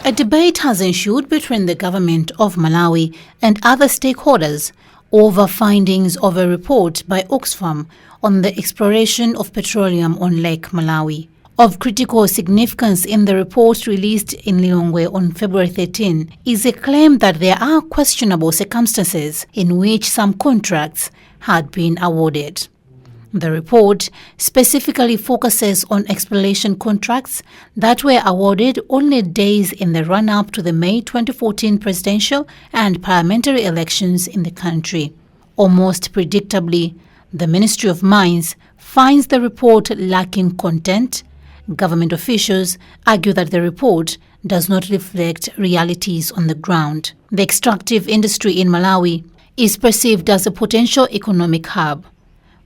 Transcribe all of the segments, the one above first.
A debate has ensued between the government of Malawi and other stakeholders over findings of a report by Oxfam on the exploration of petroleum on Lake Malawi. Of critical significance in the report released in Lilongwe on February 13 is a claim that there are questionable circumstances in which some contracts had been awarded. The report specifically focuses on exploration contracts that were awarded only days in the run-up to the May 2014 presidential and parliamentary elections in the country. Almost predictably, the Ministry of Mines finds the report lacking content. Government officials argue that the report does not reflect realities on the ground. The extractive industry in Malawi is perceived as a potential economic hub.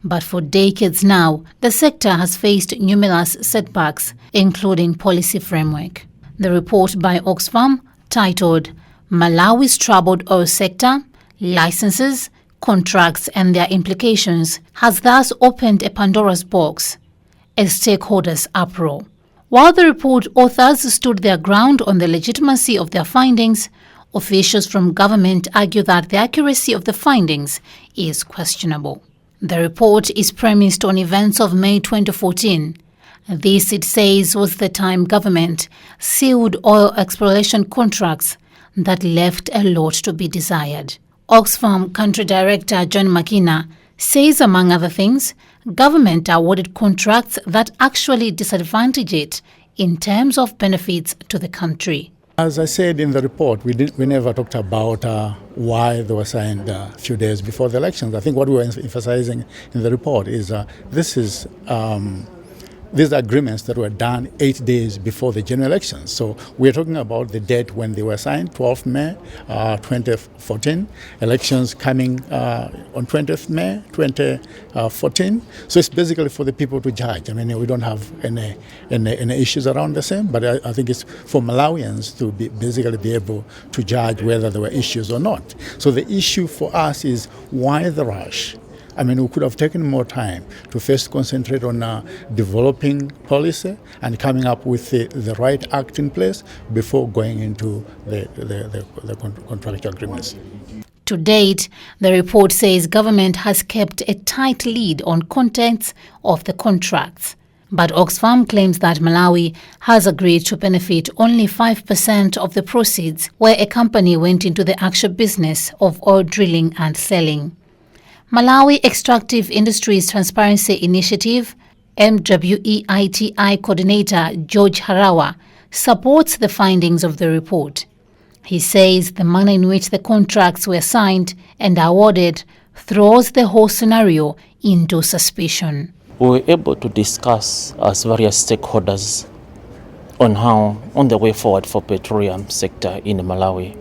But for decades now, the sector has faced numerous setbacks, including policy framework. The report by Oxfam, titled Malawi's Troubled Oil Sector, Licenses, Contracts and Their Implications, has thus opened a Pandora's box, a stakeholders' uproar. While the report authors stood their ground on the legitimacy of their findings, officials from government argue that the accuracy of the findings is questionable. The report is premised on events of May 2014. This, it says, was the time government sealed oil exploration contracts that left a lot to be desired. Oxfam Country Director John Makina says, among other things, government awarded contracts that actually disadvantage it in terms of benefits to the country. As I said in the report, we never talked about why they were signed a few days before the elections. I think what we were emphasizing in the report is these agreements that were done 8 days before the general elections. So we're talking about the date when they were signed, 12th May 2014, elections coming on 20th May 2014. So it's basically for the people to judge. I mean, we don't have any issues around the same, but I think it's for Malawians to basically be able to judge whether there were issues or not. So the issue for us is why the rush? I mean, we could have taken more time to first concentrate on developing policy and coming up with the right act in place before going into the contractual agreements. To date, the report says government has kept a tight lead on contents of the contracts. But Oxfam claims that Malawi has agreed to benefit only 5% of the proceeds where a company went into the actual business of oil drilling and selling. Malawi Extractive Industries Transparency Initiative, MWEITI coordinator George Harawa, supports the findings of the report. He says the manner in which the contracts were signed and awarded throws the whole scenario into suspicion. We were able to discuss as various stakeholders on the way forward for petroleum sector in Malawi,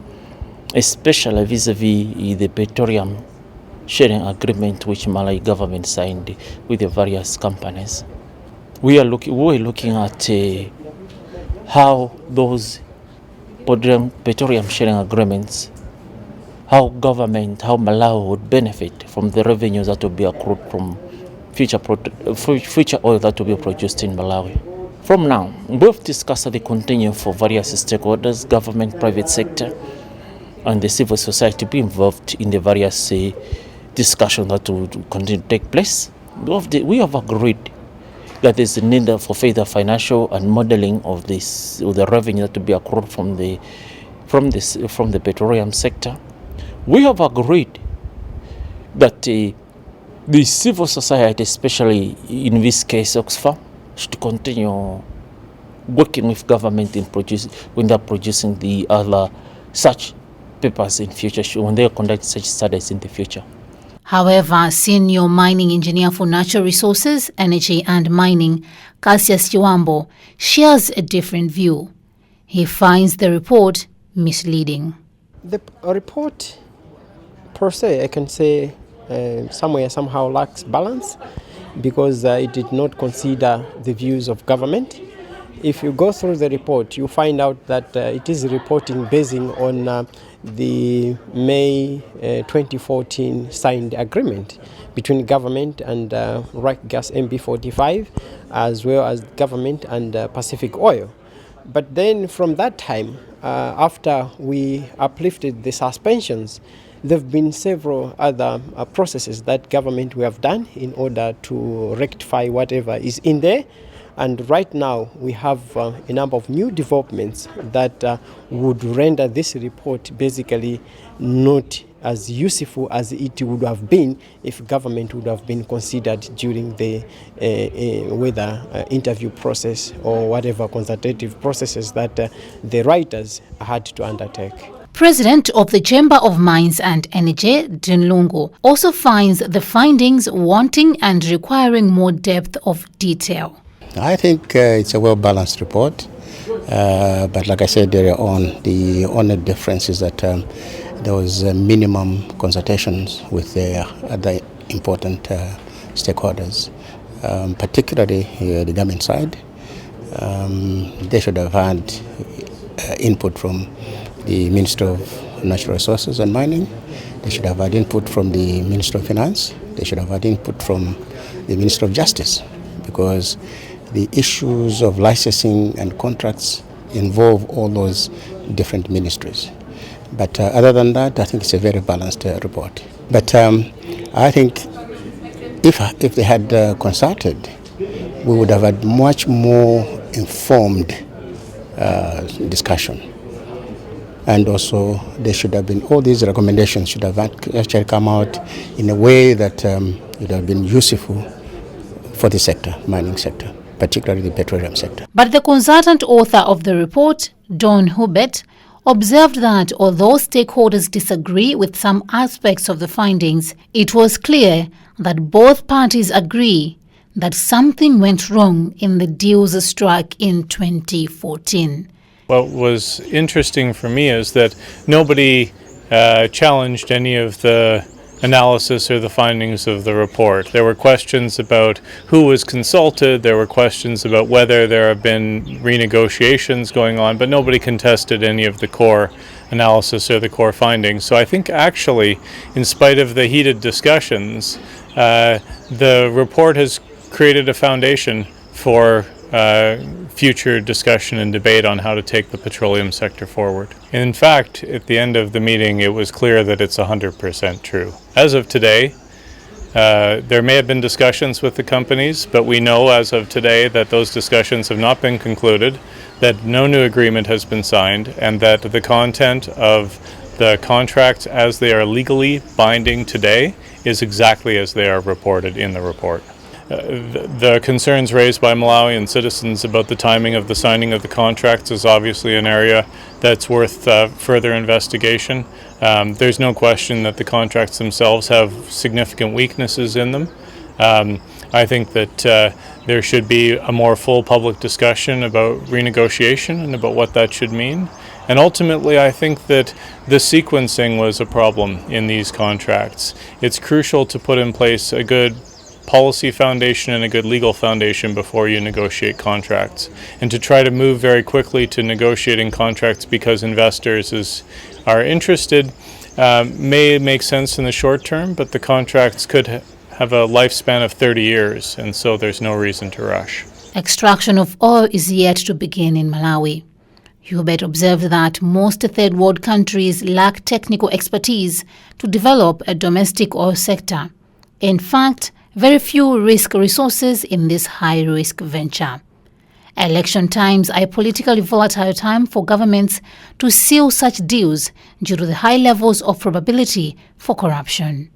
especially vis-a-vis the petroleum sharing agreement which Malawi government signed with the various companies. We were looking at how those petroleum sharing agreements, how Malawi would benefit from the revenues that will be accrued from future oil that will be produced in Malawi. From now, we've discussed the continue for various stakeholders, government, private sector, and the civil society to be involved in the various discussion that will continue to take place. We have agreed that there's a need for further financial and modeling of this, of the revenue that will be accrued from the petroleum sector. We have agreed that the civil society, especially in this case Oxfam, should continue working with government when they're producing the other such papers in future, when they conduct such studies in the future. However, senior mining engineer for natural resources, energy and mining, Cassius Chiwambo, shares a different view. He finds the report misleading. The report, per se, I can say somehow lacks balance because it did not consider the views of government. If you go through the report, you find out that it is reporting basing on the May 2014 signed agreement between government and Rack Gas MB45, as well as government and Pacific Oil. But then from that time, after we uplifted the suspensions, there have been several other processes that government we have done in order to rectify whatever is in there. And right now we have a number of new developments that would render this report basically not as useful as it would have been if government would have been considered during the whether interview process or whatever consultative processes that the writers had to undertake. President of the Chamber of Mines and Energy, Dinlungu, also finds the findings wanting and requiring more depth of detail. I think it's a well-balanced report, but like I said earlier on, the only difference is that there was minimum consultations with the other important stakeholders, particularly the government side. They should have had input from the Minister of Natural Resources and Mining. They should have had input from the Minister of Finance. They should have had input from the Minister of Justice, because the issues of licensing and contracts involve all those different ministries. But other than that, I think it's a very balanced report. But I think if they had consulted, we would have had much more informed discussion. And also, there should have been, all these recommendations should have actually come out in a way that would have been useful for the sector, mining sector, particularly the petroleum sector. But the consultant author of the report, Don Hubert, observed that although stakeholders disagree with some aspects of the findings, it was clear that both parties agree that something went wrong in the deals struck in 2014. What was interesting for me is that nobody challenged any of the analysis or the findings of the report. There were questions about who was consulted, there were questions about whether there have been renegotiations going on, but nobody contested any of the core analysis or the core findings. So I think actually, in spite of the heated discussions, the report has created a foundation for future discussion and debate on how to take the petroleum sector forward. In fact, at the end of the meeting, it was clear that it's 100% true. As of today, there may have been discussions with the companies, but we know as of today that those discussions have not been concluded, that no new agreement has been signed, and that the content of the contracts as they are legally binding today is exactly as they are reported in the report. The concerns raised by Malawian citizens about the timing of the signing of the contracts is obviously an area that's worth further investigation. There's no question that the contracts themselves have significant weaknesses in them. I think that there should be a more full public discussion about renegotiation and about what that should mean. And ultimately, I think that the sequencing was a problem in these contracts. It's crucial to put in place a good policy foundation and a good legal foundation before you negotiate contracts, and to try to move very quickly to negotiating contracts because investors are interested may make sense in the short term, but the contracts could have a lifespan of 30 years, and so there's no reason to rush. Extraction of oil is yet to begin in Malawi. Hubert observed that most third world countries lack technical expertise to develop a domestic oil sector. In fact, very few risk resources in this high-risk venture. Election times are a politically volatile time for governments to seal such deals due to the high levels of probability for corruption.